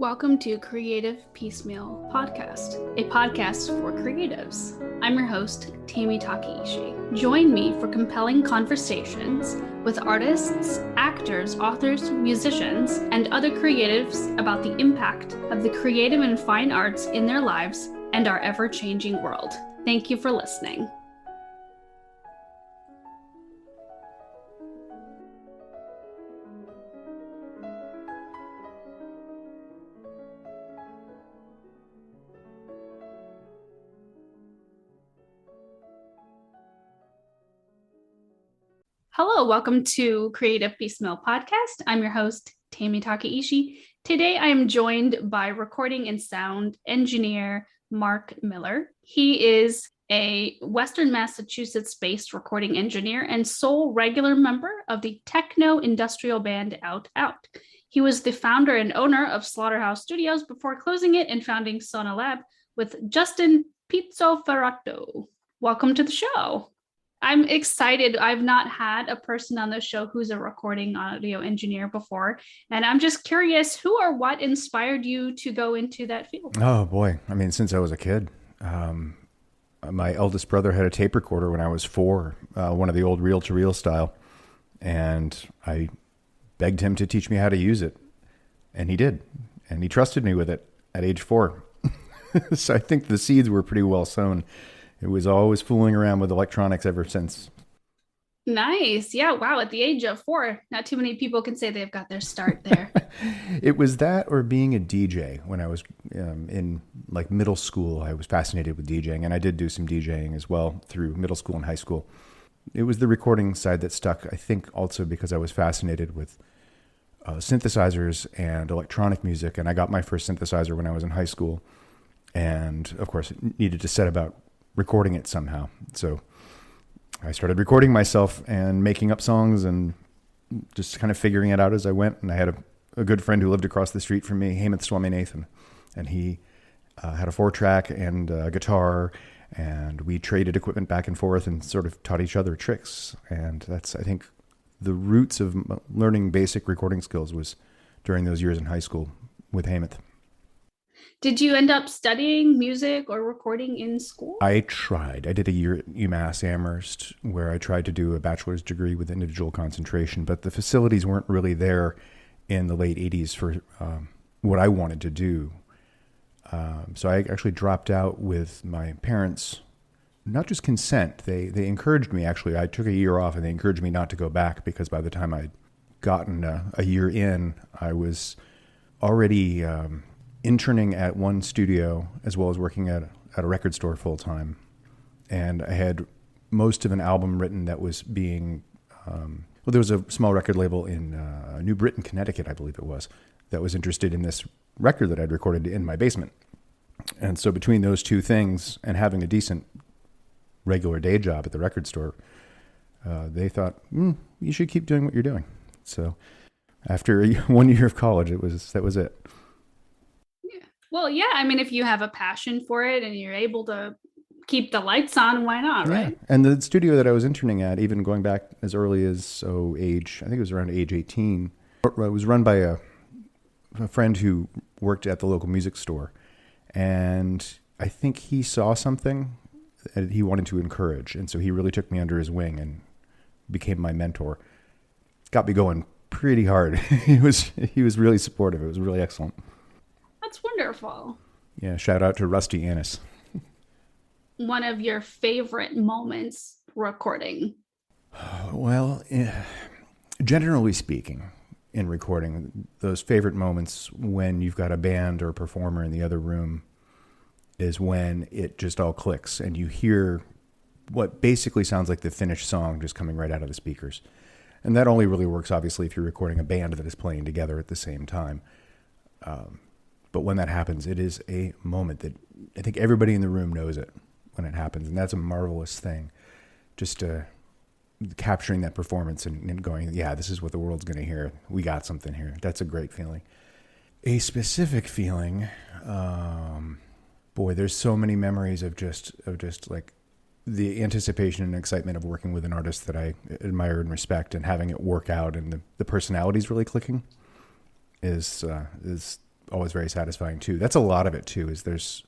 Welcome to Creative Piecemeal Podcast, a podcast for creatives. I'm your host, Tammy Takeishi. Join me for compelling conversations with artists, actors, authors, musicians, and other creatives about the impact of the creative and fine arts in their lives and our ever-changing world. Thank you for listening. Hello, welcome to Creative Piecemeal Podcast. I'm your host, Tammy Takeishi. Today, I am joined by recording and sound engineer Mark Miller. He is a Western Massachusetts-based recording engineer and sole regular member of the techno-industrial band Out Out. He was the founder and owner of Slaughterhouse Studios before closing it and founding Sonelab with Justin Pizzoferrato. Welcome to the show. I'm excited. I've not had a person on the show who's a recording audio engineer before. And I'm just curious, who or what inspired you to go into that field? Oh, boy. I mean, since I was a kid. My eldest brother had a tape recorder when I was 4, one of the old reel-to-reel style. And I begged him to teach me how to use it. And he did. And he trusted me with it at age 4. So I think the seeds were pretty well sown. It was always fooling around with electronics ever since. Nice. Yeah. Wow. At the age of 4, not too many people can say they've got their start there. It was that or being a DJ. When I was in like middle school, I was fascinated with DJing, and I did do some DJing as well through middle school and high school. It was the recording side that stuck, I think, also because I was fascinated with synthesizers and electronic music, and I got my first synthesizer when I was in high school, and of course, it needed to set about recording it somehow. So I started recording myself and making up songs and just kind of figuring it out as I went. And I had a good friend who lived across the street from me, Hemant Swaminathan, and he had a 4-track and a guitar, and we traded equipment back and forth and sort of taught each other tricks. And that's, I think, the roots of learning basic recording skills was during those years in high school with Hemant. Did you end up studying music or recording in school? I tried. I did a year at UMass Amherst where I tried to do a bachelor's degree with individual concentration, but the facilities weren't really there in the late 80s for what I wanted to do. So I actually dropped out with my parents, not just consent. They encouraged me, actually. I took a year off and they encouraged me not to go back because by the time I'd gotten a year in, I was already interning at one studio as well as working at a record store full time. And I had most of an album written that was being, there was a small record label in New Britain, Connecticut, I believe it was, that was interested in this record that I'd recorded in my basement. And so between those two things and having a decent regular day job at the record store, they thought, you should keep doing what you're doing. So after 1 year of college, that was it. Well, yeah. I mean, if you have a passion for it and you're able to keep the lights on, why not, right? Yeah. And the studio that I was interning at, even going back as early as age, I think it was around age 18, it was run by a friend who worked at the local music store. And I think he saw something that he wanted to encourage. And so he really took me under his wing and became my mentor. Got me going pretty hard. He was really supportive. It was really excellent. That's wonderful. Yeah, shout out to Rusty Annis. One of your favorite moments recording? Well, generally speaking, in recording, those favorite moments when you've got a band or a performer in the other room is when it just all clicks and you hear what basically sounds like the finished song just coming right out of the speakers. And that only really works, obviously, if you're recording a band that is playing together at the same time. But when that happens, it is a moment that I think everybody in the room knows it when it happens. And that's a marvelous thing. Just capturing that performance and going, yeah, this is what the world's going to hear. We got something here. That's a great feeling. A specific feeling, boy, there's so many memories of just like the anticipation and excitement of working with an artist that I admire and respect and having it work out and the personalities really clicking is always very satisfying too. That's a lot of it too, is there's,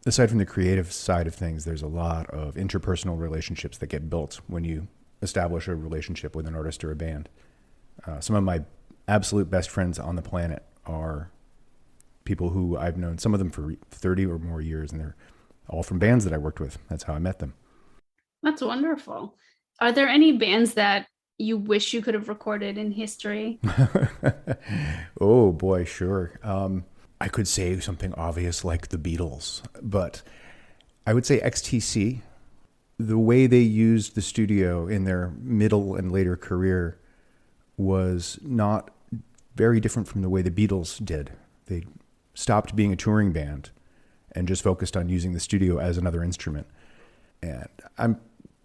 aside from the creative side of things, there's a lot of interpersonal relationships that get built when you establish a relationship with an artist or a band. Some of my absolute best friends on the planet are people who I've known, some of them for 30 or more years, and they're all from bands that I worked with. That's how I met them. That's wonderful. Are there any bands that you wish you could have recorded in history? Oh boy, sure. I could say something obvious like the Beatles, but I would say XTC. The way they used the studio in their middle and later career was not very different from the way the Beatles did. They stopped being a touring band and just focused on using the studio as another instrument. And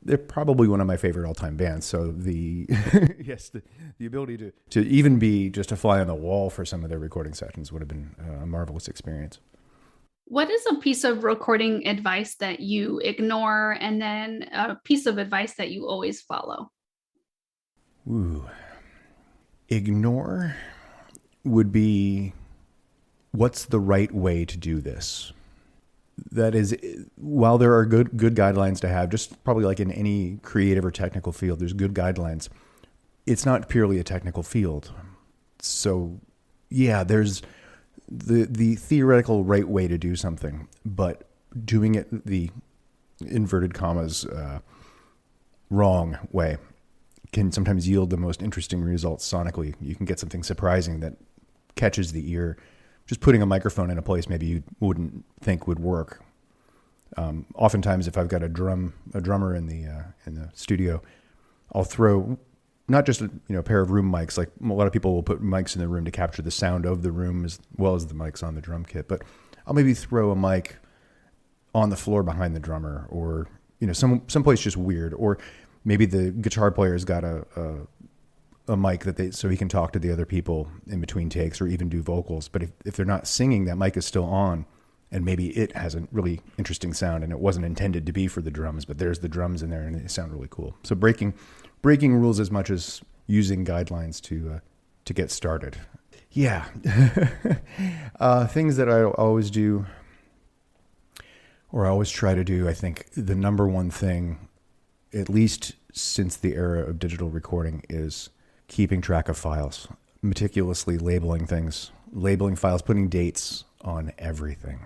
they're probably one of my favorite all-time bands. So the the ability to even be just a fly on the wall for some of their recording sessions would have been a marvelous experience. What is a piece of recording advice that you ignore, and then a piece of advice that you always follow? Ooh. Ignore would be, what's the right way to do this? That is, while there are good guidelines to have, just probably like in any creative or technical field, there's good guidelines. It's not purely a technical field. So yeah, there's the theoretical right way to do something, but doing it the inverted commas wrong way can sometimes yield the most interesting results sonically. You can get something surprising that catches the ear. Just putting a microphone in a place maybe you wouldn't think would work. Oftentimes, if I've got a drummer in the studio, I'll throw not just a pair of room mics. Like a lot of people will put mics in the room to capture the sound of the room as well as the mics on the drum kit. But I'll maybe throw a mic on the floor behind the drummer, or someplace just weird, or maybe the guitar player's got a mic so he can talk to the other people in between takes or even do vocals. But if they're not singing, that mic is still on, and maybe it has a really interesting sound and it wasn't intended to be for the drums, but there's the drums in there and they sound really cool. So breaking rules as much as using guidelines to get started. Yeah. Things that I always do, or I always try to do, I think the number one thing, at least since the era of digital recording, is keeping track of files, meticulously labeling things, labeling files, putting dates on everything.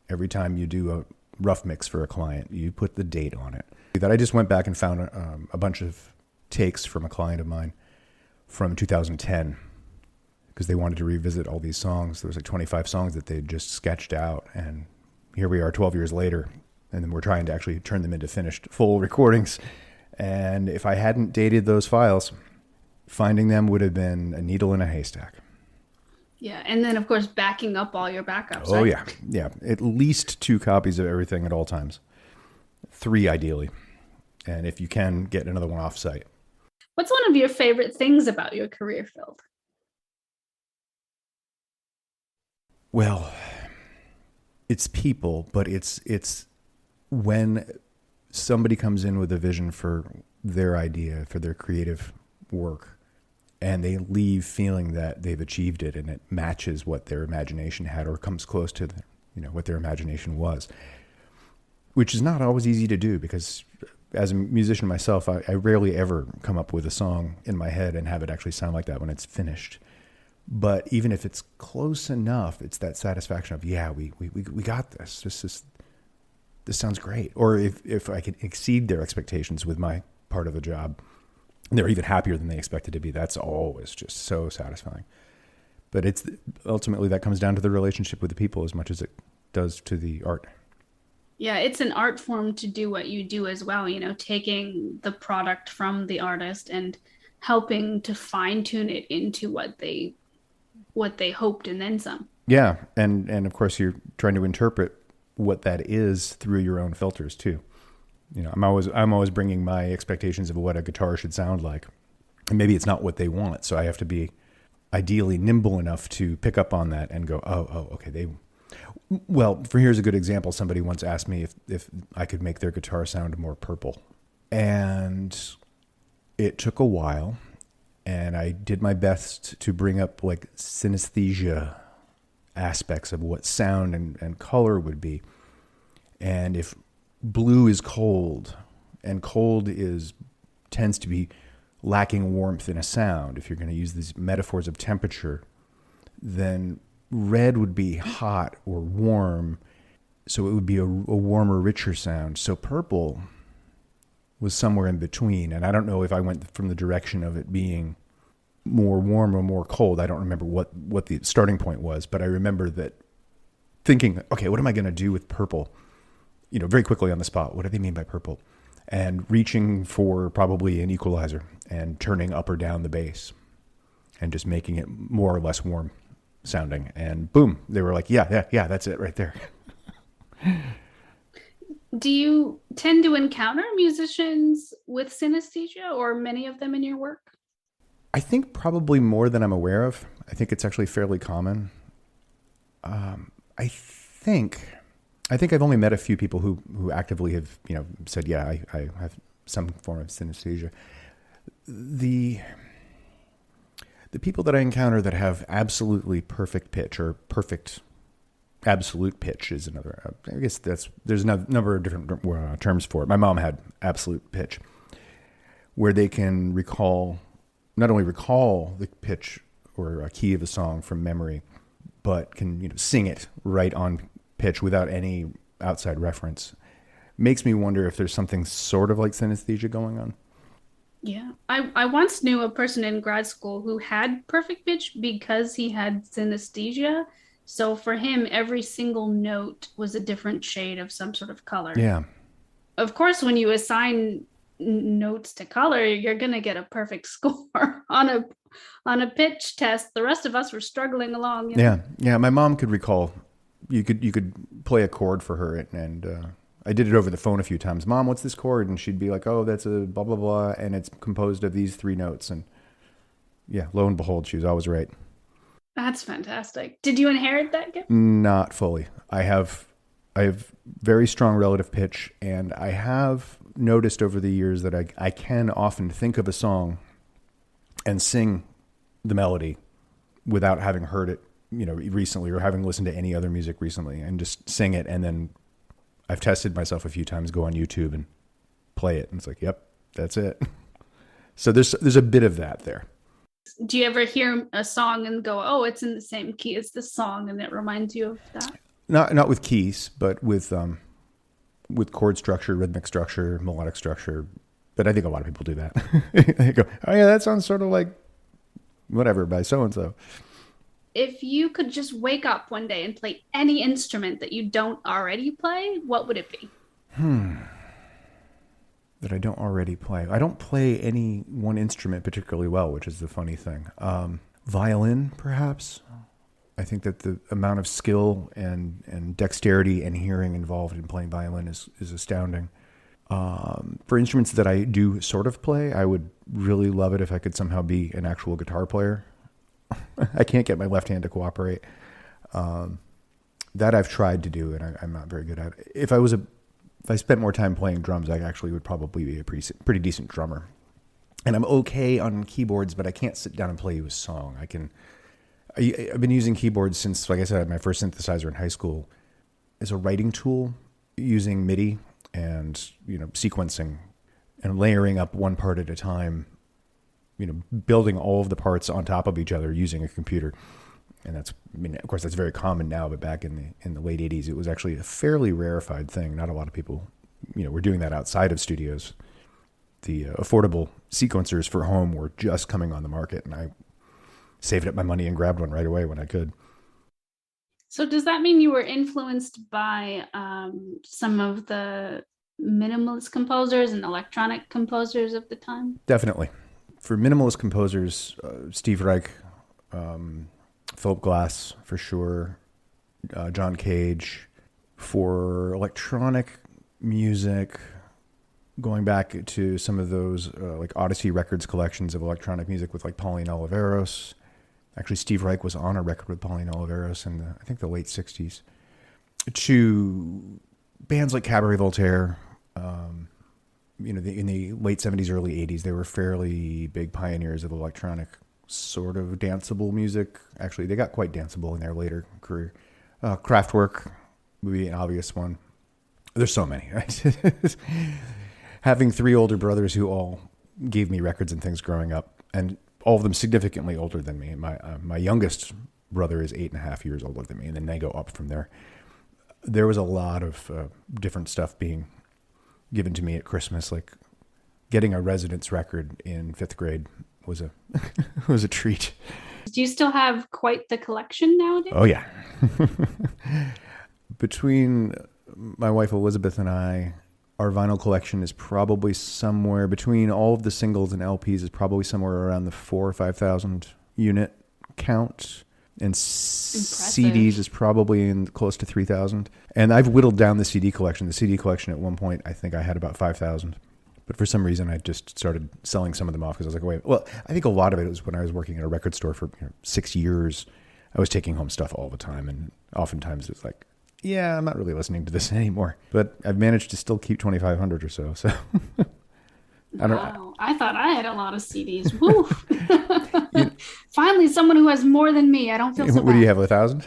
Every time you do a rough mix for a client, you put the date on it. That I just went back and found a bunch of takes from a client of mine from 2010 because they wanted to revisit all these songs. There was like 25 songs that they just sketched out, and here we are 12 years later, and then we're trying to actually turn them into finished full recordings. And if I hadn't dated those files, finding them would have been a needle in a haystack. Yeah, and then of course backing up all your backups. Oh right? yeah. At least 2 copies of everything at all times. 3 ideally, and if you can, get another one off site. What's one of your favorite things about your career field? Well, it's people, but it's when somebody comes in with a vision for their idea, for their creative work, and they leave feeling that they've achieved it and it matches what their imagination had or comes close to what their imagination was, which is not always easy to do because as a musician myself, I rarely ever come up with a song in my head and have it actually sound like that when it's finished. But even if it's close enough, it's that satisfaction of, yeah, we got this. This sounds great. Or if I can exceed their expectations with my part of the job, they're even happier than they expected to be. That's always just so satisfying. But it's ultimately that comes down to the relationship with the people as much as it does to the art. Yeah, it's an art form to do what you do as well, taking the product from the artist and helping to fine tune it into what they hoped and then some. Yeah, and of course you're trying to interpret what that is through your own filters too. I'm always bringing my expectations of what a guitar should sound like, and maybe it's not what they want. So I have to be ideally nimble enough to pick up on that and go, oh, okay. Here's a good example. Somebody once asked me if I could make their guitar sound more purple, and it took a while, and I did my best to bring up like synesthesia aspects of what sound and color would be. And if blue is cold, and cold tends to be lacking warmth in a sound, if you're going to use these metaphors of temperature, then red would be hot or warm, so it would be a warmer, richer sound. So purple was somewhere in between, and I don't know if I went from the direction of it being more warm or more cold. I don't remember what the starting point was, but I remember that thinking, okay, what am I going to do with purple? Very quickly on the spot, what do they mean by purple? And reaching for probably an equalizer and turning up or down the bass and just making it more or less warm sounding. And boom, they were like, yeah, that's it right there. Do you tend to encounter musicians with synesthesia, or many of them in your work? I think probably more than I'm aware of. I think it's actually fairly common. I think I've only met a few people who actively have, said, yeah, I have some form of synesthesia. The people that I encounter that have absolutely perfect pitch or perfect absolute pitch is another. I guess there's a number of different terms for it. My mom had absolute pitch, where they can not only recall the pitch or a key of a song from memory, but can sing it right on pitch without any outside reference. Makes me wonder if there's something sort of like synesthesia going on. Yeah. I once knew a person in grad school who had perfect pitch because he had synesthesia. So for him, every single note was a different shade of some sort of color. Yeah. Of course, when you assign notes to color, you're going to get a perfect score on a pitch test. The rest of us were struggling along. Yeah. My mom could recall. You could play a chord for her, and I did it over the phone a few times. Mom, what's this chord? And she'd be like, oh, that's a blah, blah, blah. And it's composed of these 3 notes. And yeah, lo and behold, she was always right. That's fantastic. Did you inherit that gift? Not fully. I have very strong relative pitch, and I have noticed over the years that I can often think of a song and sing the melody without having heard it, recently, or having listened to any other music recently, and just sing it. And then I've tested myself a few times, go on YouTube and play it. And it's like, yep, that's it. So there's a bit of that there. Do you ever hear a song and go, oh, it's in the same key as this song, and it reminds you of that? Not with keys, but with chord structure, rhythmic structure, melodic structure. But I think a lot of people do that. They go, oh yeah, that sounds sort of like whatever by so-and-so. If you could just wake up one day and play any instrument that you don't already play, what would it be? That I don't already play. I don't play any one instrument particularly well, which is the funny thing. Violin, perhaps. I think that the amount of skill and dexterity and hearing involved in playing violin is astounding. For instruments that I do sort of play, I would really love it if I could somehow be an actual guitar player. I can't get my left hand to cooperate. That I've tried to do, and I'm not very good at it. If I spent more time playing drums, I actually would probably be a pretty decent drummer. And I'm okay on keyboards, but I can't sit down and play you a song. I've been using keyboards since, like I said, my first synthesizer in high school as a writing tool, using MIDI and sequencing and layering up one part at a time. Building all of the parts on top of each other using a computer. And of course, that's very common now, but back in the late 80s, it was actually a fairly rarefied thing. Not a lot of people, were doing that outside of studios. The affordable sequencers for home were just coming on the market, and I saved up my money and grabbed one right away when I could. So does that mean you were influenced by some of the minimalist composers and electronic composers of the time? Definitely. For minimalist composers, Steve Reich, Philip Glass, for sure, John Cage. For electronic music, going back to some of those like Odyssey Records collections of electronic music with like Pauline Oliveros. Actually, Steve Reich was on a record with Pauline Oliveros in I think the late 60s. To bands like Cabaret Voltaire, in the late 70s, early 80s, they were fairly big pioneers of electronic sort of danceable music. Actually, they got quite danceable in their later career. Kraftwerk would be an obvious one. There's so many. Right? Having three older brothers who all gave me records and things growing up, and all of them significantly older than me. My youngest brother is 8.5 years older than me, and then they go up from there. There was a lot of different stuff being given to me at Christmas, like getting a Residence record in 5th grade was a was a treat. Do you still have quite the collection nowadays? Oh yeah. Between my wife Elizabeth and I, our vinyl collection is probably somewhere between all of the singles and LPs is probably somewhere around the 4,000 or 5,000 unit count. And CDs is probably in close to 3,000. And I've whittled down the CD collection. The CD collection at one point, I think I had about 5,000. But for some reason, I just started selling some of them off because I was like, wait. Well, I think a lot of it was when I was working at a record store for 6 years. I was taking home stuff all the time. And oftentimes it's like, yeah, I'm not really listening to this anymore. But I've managed to still keep 2,500 or so. So wow. I thought I had a lot of CDs. Woo. Finally, someone who has more than me. I don't feel so bad. What do you have, 1,000?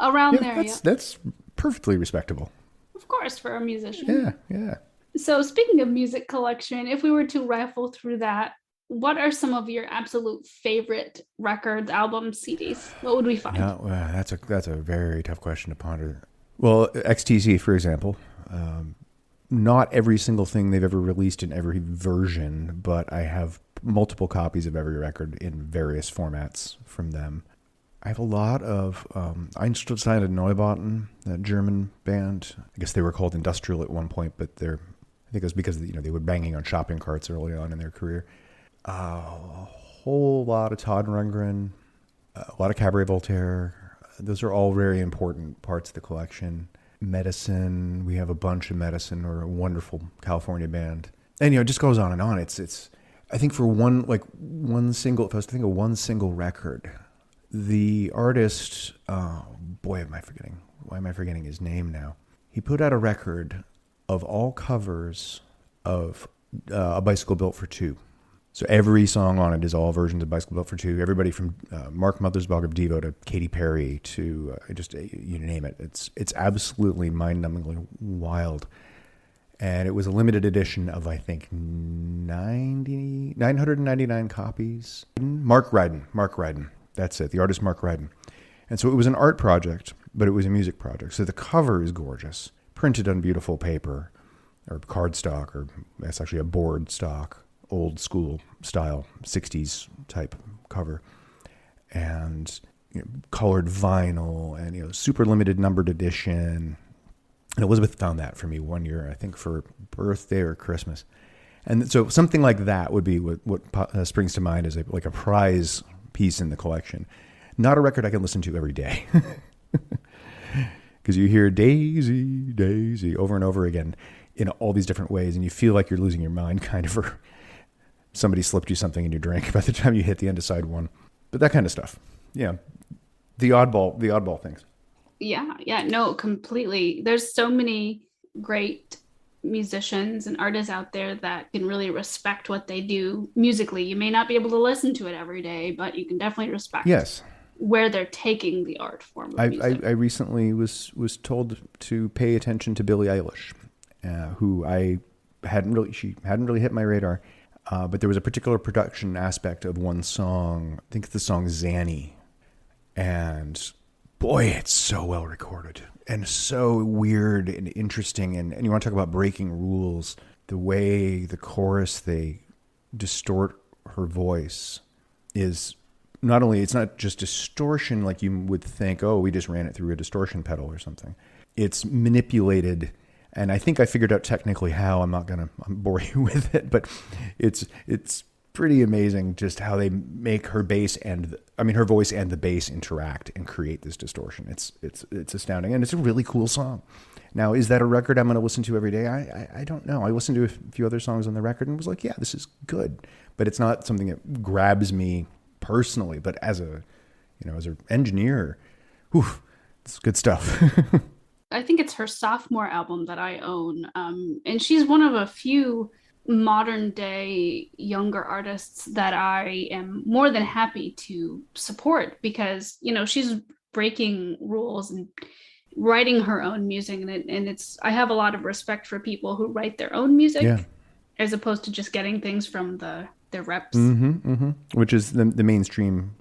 Around there, yeah. That's perfectly respectable. Of course, for a musician. Yeah. So speaking of music collection, if we were to rifle through that, what are some of your absolute favorite records, albums, CDs? What would we find? That's a very tough question to ponder. Well, XTC, for example. Not every single thing they've ever released in every version, but I have multiple copies of every record in various formats from them. I have a lot of Einstein and Neubauten, that German band. I guess they were called Industrial at one point, but I think it was because they were banging on shopping carts early on in their career. A whole lot of Todd Rundgren, a lot of Cabaret Voltaire. Those are all very important parts of the collection. Medicine, we have a bunch of Medicine, or a wonderful California band, and it just goes on and on. It's I think for one single, if I was to think of one single record, the artist, why am I forgetting his name now? He put out a record of all covers of A Bicycle Built for Two. So every song on it is all versions of Bicycle Built for Two. Everybody from Mark Mothersbaugh of Devo to Katy Perry to just you name it. It's absolutely mind-numbingly wild. And it was a limited edition of, I think, 999 copies. Mark Ryden. That's it. The artist Mark Ryden. And so it was an art project, but it was a music project. So the cover is gorgeous, printed on beautiful paper or cardstock, or that's actually a board stock, old school style 60s type cover, and colored vinyl, and super limited numbered edition. And Elizabeth found that for me one year, I think for birthday or Christmas. And so something like that would be what springs to mind as a prize piece in the collection. Not a record I can listen to every day, because you hear Daisy, Daisy over and over again in all these different ways, and you feel like you're losing your mind kind of, or somebody slipped you something in your drink by the time you hit the end of side one. But that kind of stuff. Yeah. The oddball things. Yeah, no, completely. There's so many great musicians and artists out there that can really respect what they do musically. You may not be able to listen to it every day, but you can definitely respect where they're taking the art form of music. I recently was told to pay attention to Billie Eilish, who she hadn't really hit my radar, but there was a particular production aspect of one song. I think the song Zanny, and boy, it's so well recorded and so weird and interesting. And you want to talk about breaking rules, the way the chorus, they distort her voice is not only, it's not just distortion like you would think, oh, we just ran it through a distortion pedal or something. It's manipulated. And I think I figured out technically how. I'm not going to bore you with it, but it's pretty amazing just how they make her voice and the bass interact and create this distortion. It's astounding, and it's a really cool song. Now, is that a record I'm going to listen to every day? I don't know. I listened to a few other songs on the record and was like, yeah, this is good, but it's not something that grabs me personally. But as an engineer, it's good stuff. I think it's her sophomore album that I own, and she's one of a few modern day younger artists that I am more than happy to support because, she's breaking rules and writing her own music. And I have a lot of respect for people who write their own Yeah. music as opposed to just getting things from the reps. Which is the mainstream,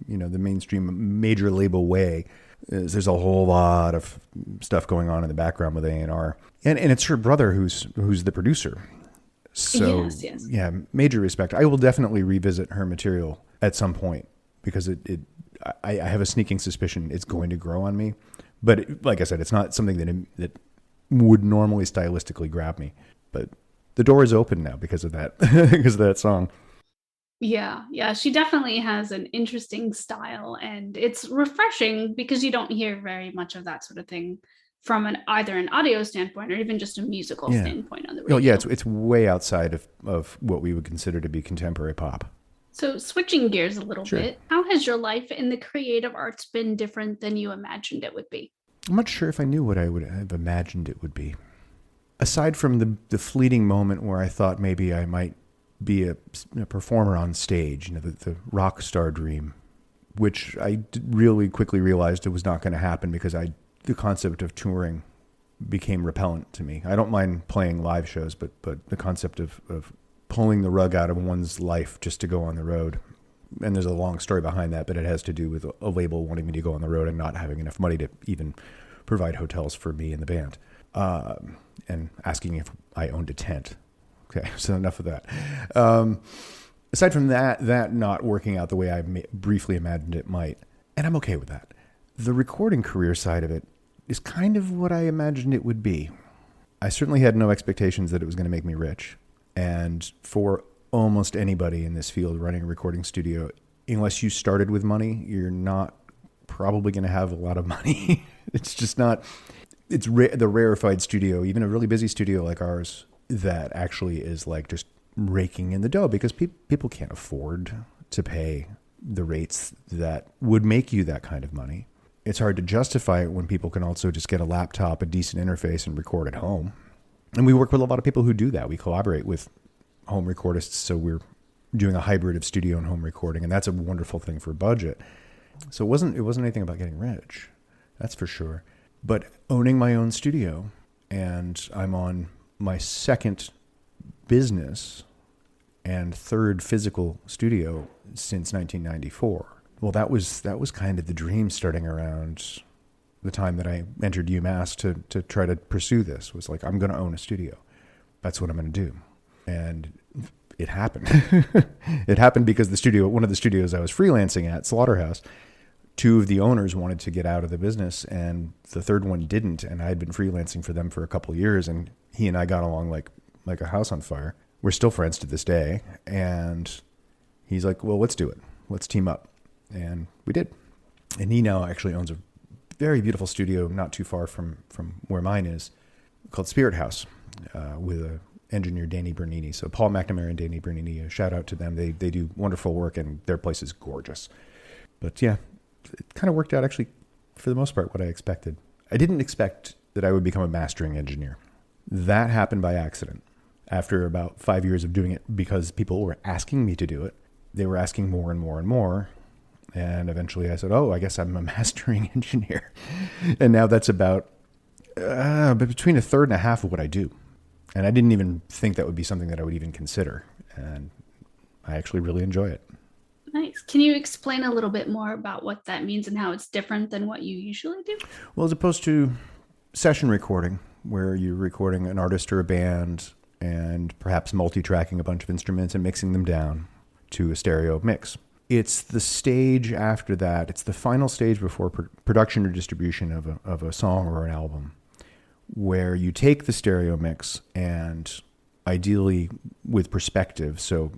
the mainstream major label way. Is there's a whole lot of stuff going on in the background with A&R. And it's her brother who's the producer. So Yes. yeah, major respect. I will definitely revisit her material at some point because I have a sneaking suspicion it's going to grow on me. But like I said, it's not something that would normally stylistically grab me. But the door is open now because of that, because of that song. Yeah. She definitely has an interesting style, and it's refreshing because you don't hear very much of that sort of thing from either an audio standpoint or even just a musical Yeah. standpoint on the radio. Yeah, it's way outside of what we would consider to be contemporary pop. So switching gears a little Sure. bit, how has your life in the creative arts been different than you imagined it would be? I'm not sure if I knew what I would have imagined it would be. Aside from the fleeting moment where I thought maybe I might be a performer on stage, the rock star dream, which I really quickly realized it was not going to happen because the concept of touring became repellent to me. I don't mind playing live shows, but the concept of pulling the rug out of one's life just to go on the road. And there's a long story behind that, but it has to do with a label wanting me to go on the road and not having enough money to even provide hotels for me and the band, and asking if I owned a tent. Okay, so enough of that. Aside from that not working out the way I briefly imagined it might, and I'm okay with that. The recording career side of it is kind of what I imagined it would be. I certainly had no expectations that it was going to make me rich. And for almost anybody in this field running a recording studio, unless you started with money, you're not probably going to have a lot of money. It's just not, it's the rarefied studio, even a really busy studio like ours, that actually is like just raking in the dough because people can't afford to pay the rates that would make you that kind of money. It's hard to justify it when people can also just get a laptop, a decent interface, and record at home. And we work with a lot of people who do that. We collaborate with home recordists, so we're doing a hybrid of studio and home recording, and that's a wonderful thing for budget. So it wasn't anything about getting rich, that's for sure. But owning my own studio, and I'm on my second business and third physical studio since 1994. Well, that was kind of the dream starting around the time that I entered UMass to try to pursue this. Was like, I'm going to own a studio. That's what I'm going to do. And it happened. It happened because one of the studios I was freelancing at, Slaughterhouse, two of the owners wanted to get out of the business and the third one didn't. And I had been freelancing for them for a couple of years, and he and I got along like a house on fire. We're still friends to this day. And he's like, well, let's do it. Let's team up. And we did. And he now actually owns a very beautiful studio not too far from where mine is, called Spirit House, with engineer Danny Bernini. So Paul McNamara and Danny Bernini, a shout out to them. They do wonderful work, and their place is gorgeous. But yeah, it kind of worked out actually for the most part what I expected. I didn't expect that I would become a mastering engineer. That happened by accident. After about 5 years of doing it because people were asking me to do it, they were asking more and more and more. And eventually I said, oh, I guess I'm a mastering engineer. And now that's about between a third and a half of what I do. And I didn't even think that would be something that I would even consider. And I actually really enjoy it. Nice. Can you explain a little bit more about what that means and how it's different than what you usually do? Well, as opposed to session recording, where you're recording an artist or a band and perhaps multi-tracking a bunch of instruments and mixing them down to a stereo mix. It's the stage after that. It's the final stage before production or distribution of a song or an album, where you take the stereo mix and ideally with perspective, so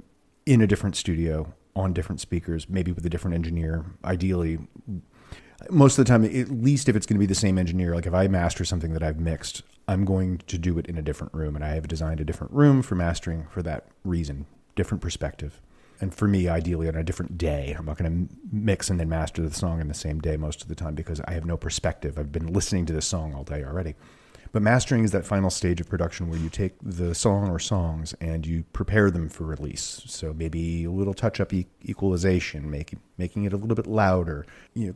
in a different studio, on different speakers, maybe with a different engineer, ideally. Most of the time, at least if it's going to be the same engineer, like if I master something that I've mixed, I'm going to do it in a different room. And I have designed a different room for mastering for that reason, different perspective. And for me, ideally on a different day. I'm not going to mix and then master the song in the same day most of the time because I have no perspective. I've been listening to the song all day already. But mastering is that final stage of production where you take the song or songs and you prepare them for release. So maybe a little touch-up equalization, making it a little bit louder,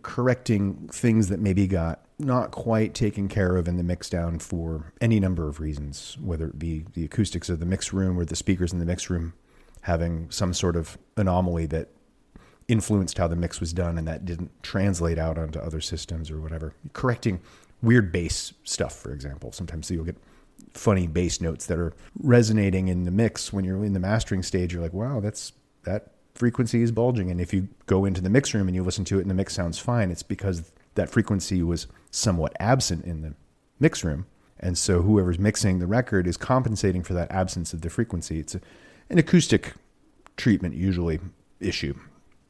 correcting things that maybe got not quite taken care of in the mix down for any number of reasons, whether it be the acoustics of the mix room or the speakers in the mix room having some sort of anomaly that influenced how the mix was done and that didn't translate out onto other systems or whatever. Correcting weird bass stuff, for example. Sometimes you'll get funny bass notes that are resonating in the mix when you're in the mastering stage. You're like, wow, that frequency is bulging. And if you go into the mix room and you listen to it and the mix sounds fine, it's because that frequency was somewhat absent in the mix room. And so whoever's mixing the record is compensating for that absence of the frequency. It's an acoustic treatment usually issue.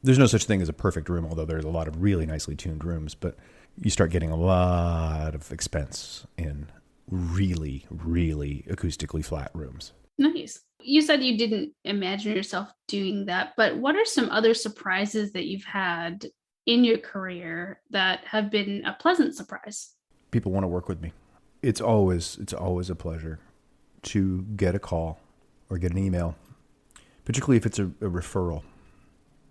There's no such thing as a perfect room, although there's a lot of really nicely tuned rooms, but you start getting a lot of expense in really, really acoustically flat rooms. Nice. You said you didn't imagine yourself doing that, but what are some other surprises that you've had in your career that have been a pleasant surprise? People want to work with me. It's always a pleasure to get a call or get an email, particularly if it's a referral.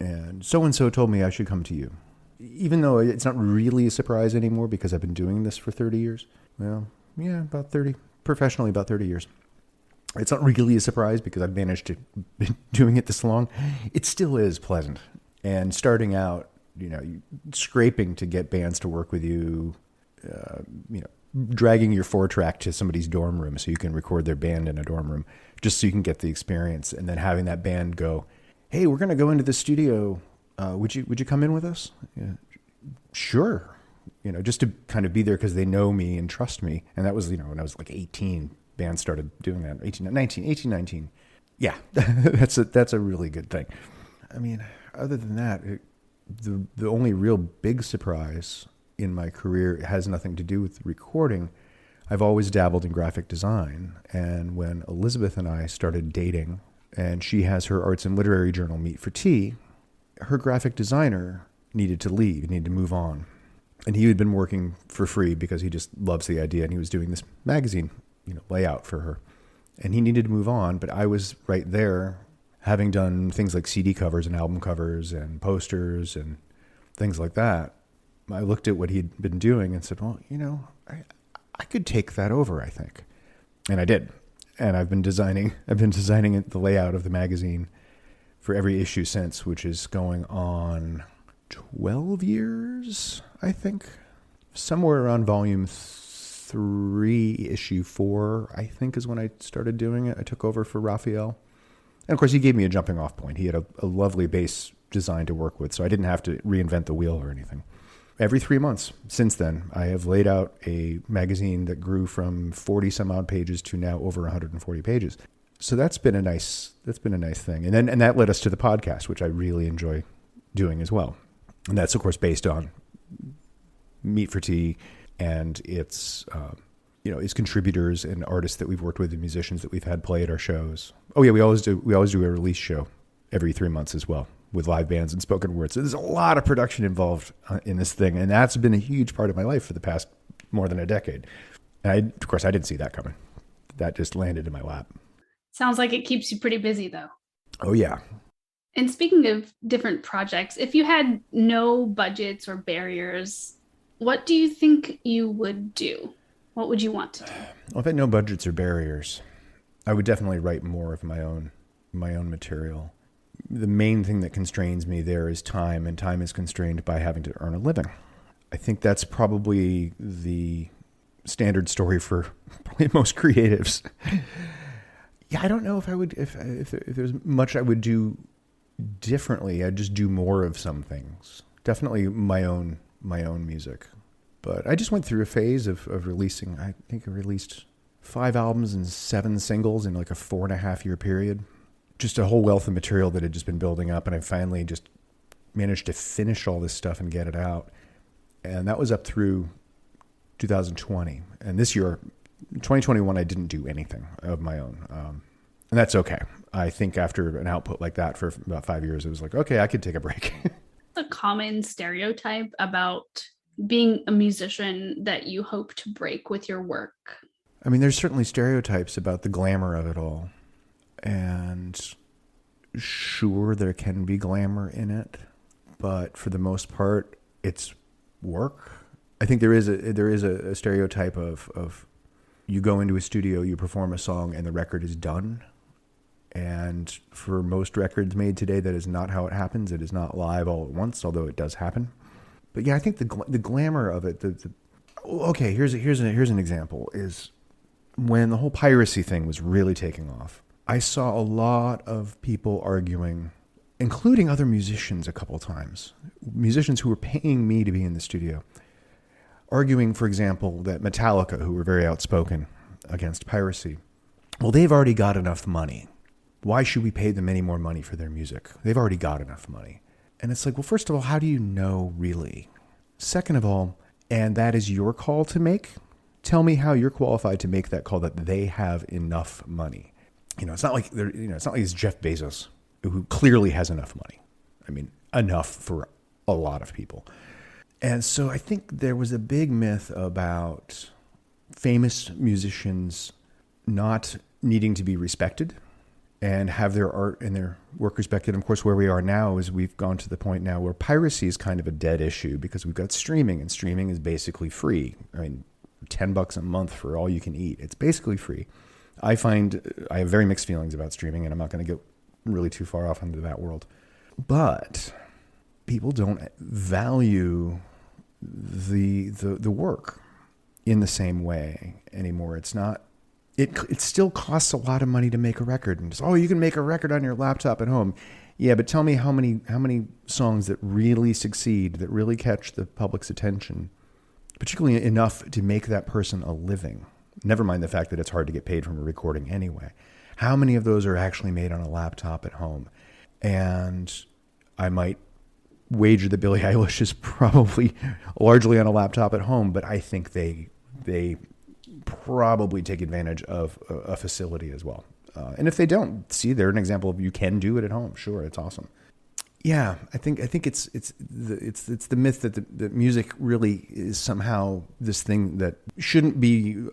And so-and-so told me I should come to you. Even though it's not really a surprise anymore because I've been doing this for 30 years. Well, yeah, about 30, professionally about 30 years. It's not really a surprise because I've managed to be doing it this long. It still is pleasant. And starting out, scraping to get bands to work with you, dragging your 4-track to somebody's dorm room so you can record their band in a dorm room just so you can get the experience. And then having that band go, hey, we're going to go into the studio. Would you come in with us? Yeah. Sure. Just to kind of be there because they know me and trust me. And that was, when I was like 18, bands started doing that. 18, 19. Yeah, that's a really good thing. I mean, other than that, the only real big surprise in my career has nothing to do with recording. I've always dabbled in graphic design. And when Elizabeth and I started dating, and she has her arts and literary journal, Meet for Tea, her graphic designer needed to leave, needed to move on. And he had been working for free because he just loves the idea. And he was doing this magazine, layout for her. And he needed to move on, but I was right there having done things like CD covers and album covers and posters and things like that. I looked at what he'd been doing and said, well, I could take that over, I think. And I did. And I've been designing the layout of the magazine for every issue since, which is going on 12 years, I think. Somewhere around volume 3, issue 4, I think is when I started doing it. I took over for Raphael. And of course, he gave me a jumping off point. He had a lovely base design to work with, so I didn't have to reinvent the wheel or anything. Every 3 months since then, I have laid out a magazine that grew from 40 some odd pages to now over 140 pages. So that's been a nice thing. And that led us to the podcast, which I really enjoy doing as well. And that's of course based on Meet for Tea and its contributors and artists that we've worked with and musicians that we've had play at our shows. Oh yeah, we always do a release show every 3 months as well, with live bands and spoken words. So there's a lot of production involved in this thing, and that's been a huge part of my life for the past more than a decade. And of course, I didn't see that coming. That just landed in my lap. Sounds like it keeps you pretty busy, though. Oh, yeah. And speaking of different projects, if you had no budgets or barriers, what do you think you would do? What would you want to do? Well, if I had no budgets or barriers, I would definitely write more of my own material. The main thing that constrains me there is time, and time is constrained by having to earn a living. I think that's probably the standard story for probably most creatives. Yeah, I don't know if I would, if there's much I would do differently. I'd just do more of some things. Definitely my own music. But I just went through a phase of releasing, I think I released 5 albums and 7 singles in like a 4.5-year period. Just a whole wealth of material that had just been building up, and I finally just managed to finish all this stuff and get it out. And that was up through 2020. And this year, 2021, I didn't do anything of my own. And that's okay. I think after an output like that for about 5 years, it was like, okay, I could take a break. A common stereotype about being a musician that you hope to break with your work. I mean, there's certainly stereotypes about the glamour of it all. And sure, there can be glamour in it, but for the most part, it's work. I think there is a stereotype of you go into a studio, you perform a song, and the record is done. And for most records made today, that is not how it happens. It is not live all at once, although it does happen. But yeah, I think the glamour of it. Okay, here's an example. Is when the whole piracy thing was really taking off, I saw a lot of people arguing, including other musicians a couple of times, musicians who were paying me to be in the studio, arguing, for example, that Metallica, who were very outspoken against piracy, well, they've already got enough money. Why should we pay them any more money for their music? They've already got enough money. And it's like, well, first of all, how do you know really? Second of all, and that is your call to make, tell me how you're qualified to make that call that they have enough money. It's not like it's Jeff Bezos, who clearly has enough money. I mean, enough for a lot of people. And so I think there was a big myth about famous musicians not needing to be respected and have their art and their work respected. And of course, where we are now is we've gone to the point now where piracy is kind of a dead issue because we've got streaming, and streaming is basically free. I mean, $10 a month for all you can eat. It's basically free. I find I have very mixed feelings about streaming, and I'm not going to get really too far off into that world. But people don't value the work in the same way anymore. It's not. It still costs a lot of money to make a record, and just, you can make a record on your laptop at home. Yeah, but tell me how many songs that really succeed, that really catch the public's attention, particularly enough to make that person a living. Never mind the fact that it's hard to get paid from a recording anyway. How many of those are actually made on a laptop at home? And I might wager that Billie Eilish is probably largely on a laptop at home, but I think they probably take advantage of a facility as well. And if they don't, they're an example of you can do it at home. Sure, it's awesome. Yeah, I think it's the myth that music really is somehow this thing that shouldn't be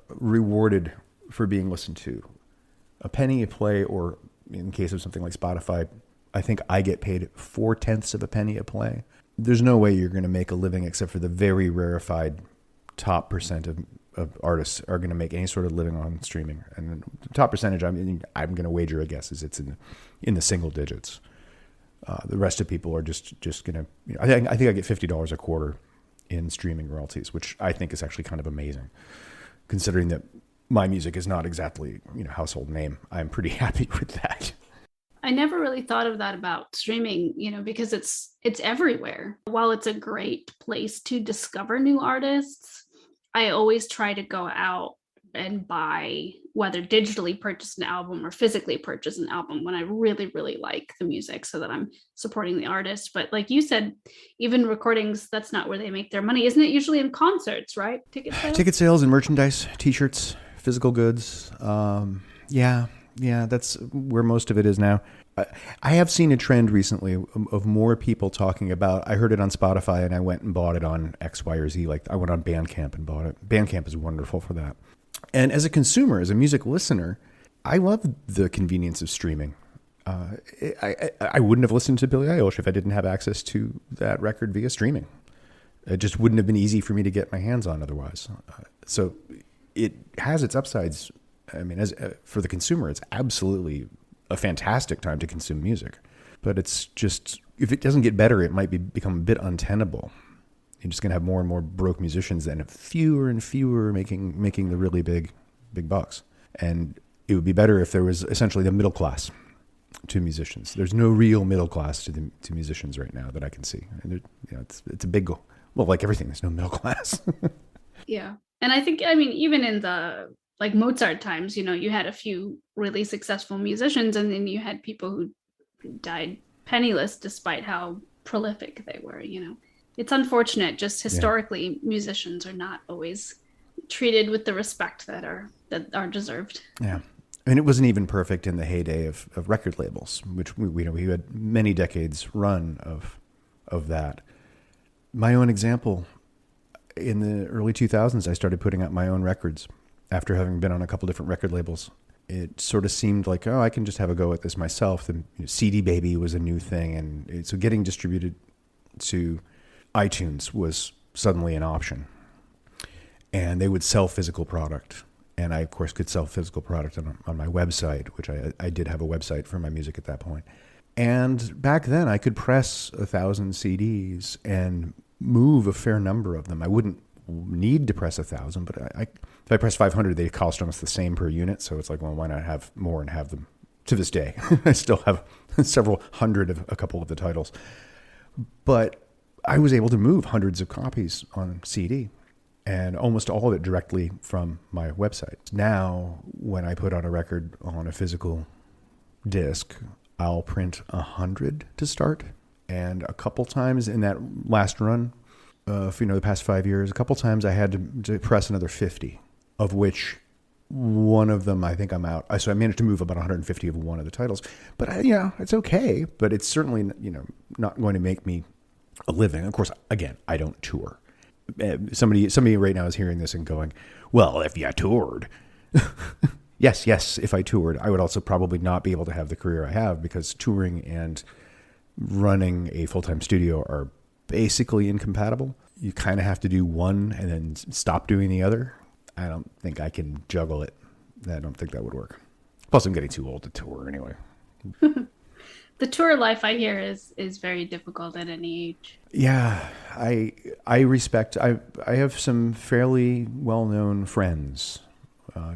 rewarded for being listened to. A penny a play, or in case of something like Spotify, I think I get paid 0.4 of a penny a play. There's no way you're going to make a living except for the very rarefied top percent of artists are going to make any sort of living on streaming. And the top percentage, I'm going to wager, I guess, is it's in the single digits. The rest of people are just going to, I think I get $50 a quarter in streaming royalties, which I think is actually kind of amazing, considering that my music is not exactly, household name. I'm pretty happy with that. I never really thought of that about streaming, because it's everywhere. While it's a great place to discover new artists, I always try to go out and buy, whether digitally purchase an album or physically purchase an album, when I really, really like the music, so that I'm supporting the artist. But like you said, even recordings, that's not where they make their money. Isn't it usually in concerts, right? Ticket sales and merchandise, T-shirts, physical goods. Yeah, that's where most of it is now. I have seen a trend recently of more people talking about, I heard it on Spotify and I went and bought it on X, Y, or Z. Like I went on Bandcamp and bought it. Bandcamp is wonderful for that. And as a consumer, as a music listener, I love the convenience of streaming. I wouldn't have listened to Billie Eilish if I didn't have access to that record via streaming. It just wouldn't have been easy for me to get my hands on otherwise. So it has its upsides. I mean, for the consumer, it's absolutely a fantastic time to consume music. But it's just, if it doesn't get better, it might become a bit untenable. You're just going to have more and more broke musicians and fewer and fewer making the really big bucks. And it would be better if there was essentially the middle class to musicians. There's no real middle class to musicians right now that I can see. And it's a big goal. Well, like everything, there's no middle class. Yeah. And I think, even in the like Mozart times, you had a few really successful musicians, and then you had people who died penniless despite how prolific they were. It's unfortunate. Just historically, musicians are not always treated with the respect that are deserved. Yeah. And it wasn't even perfect in the heyday of record labels, which we had many decades run of that. My own example, in the early 2000s, I started putting out my own records. after having been on a couple different record labels. It sort of seemed like, oh, I can just have a go at this myself. The CD Baby was a new thing, and so getting distributed to iTunes was suddenly an option. And they would sell physical product. And I, of course, could sell physical product on my website, which I did have a website for my music at that point. And back then, I could press 1,000 CDs and move a fair number of them. I wouldn't need to press 1,000, but if I press 500, they cost almost the same per unit. So it's like, well, why not have more and have them? To this day, I still have several hundred of a couple of the titles. But I was able to move hundreds of copies on CD, and almost all of it directly from my website. Now, when I put on a record on a physical disc, I'll print 100 to start. And a couple times in that last run, for the past 5 years, a couple times I had to press another 50, of which one of them, I think I'm out. So I managed to move about 150 of one of the titles. But, it's okay. But it's certainly, not going to make me a living. Of course, again, I don't tour. Somebody right now is hearing this and going, well, if you toured. Yes, if I toured, I would also probably not be able to have the career I have, because touring and running a full-time studio are basically incompatible. You kind of have to do one and then stop doing the other. I don't think I can juggle it. I don't think that would work. Plus, I'm getting too old to tour anyway. The tour life, I hear, is very difficult at any age. Yeah, I respect. I have some fairly well-known friends,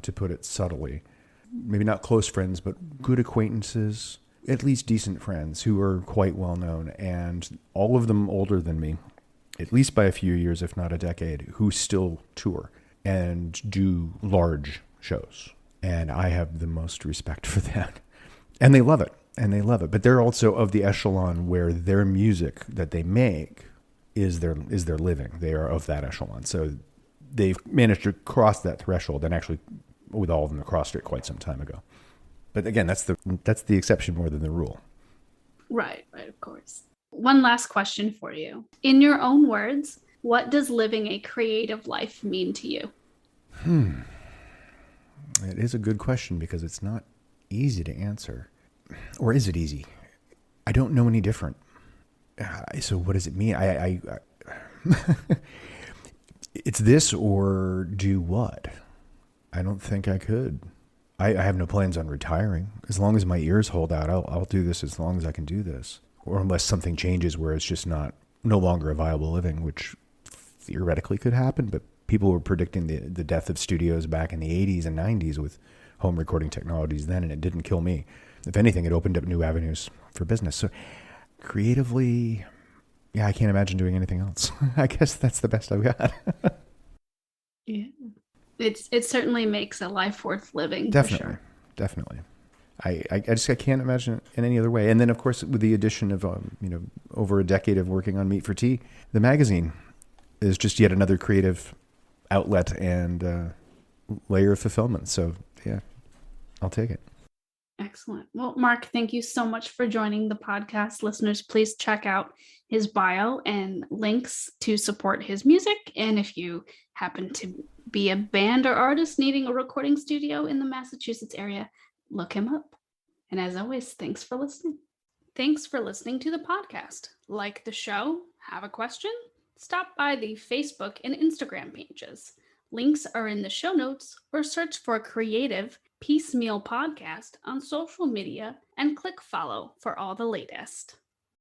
to put it subtly. Maybe not close friends, but good acquaintances, at least decent friends who are quite well-known, and all of them older than me, at least by a few years, if not a decade, who still tour and do large shows. And I have the most respect for that. And they love it. But they're also of the echelon where their music that they make is their living. They are of that echelon. So they've managed to cross that threshold, and actually with all of them crossed it quite some time ago. But again, that's the exception more than the rule. Right, of course. One last question for you. In your own words, what does living a creative life mean to you? It is a good question, because it's not easy to answer. Or is it easy? I don't know any different. So what does it mean? I it's this or do what? I don't think I could. I have no plans on retiring. As long as my ears hold out, I'll do this as long as I can do this. Or unless something changes where it's just no longer a viable living, which theoretically could happen. But people were predicting the death of studios back in the 80s and 90s with home recording technologies then, and it didn't kill me. If anything, it opened up new avenues for business. So creatively, yeah, I can't imagine doing anything else. I guess that's the best I've got. Yeah. It certainly makes a life worth living. Definitely. For sure. Definitely. I can't imagine it in any other way. And then, of course, with the addition of, over a decade of working on Meat for Tea, the magazine is just yet another creative outlet and layer of fulfillment. So, yeah, I'll take it. Excellent. Well, Mark, thank you so much for joining the podcast. Listeners, please check out his bio and links to support his music. And if you happen to be a band or artist needing a recording studio in the Massachusetts area, look him up. And as always, thanks for listening. Thanks for listening to the podcast. Like the show? Have a question? Stop by the Facebook and Instagram pages. Links are in the show notes, or search for Creative Piecemeal Podcast on social media and click follow for all the latest.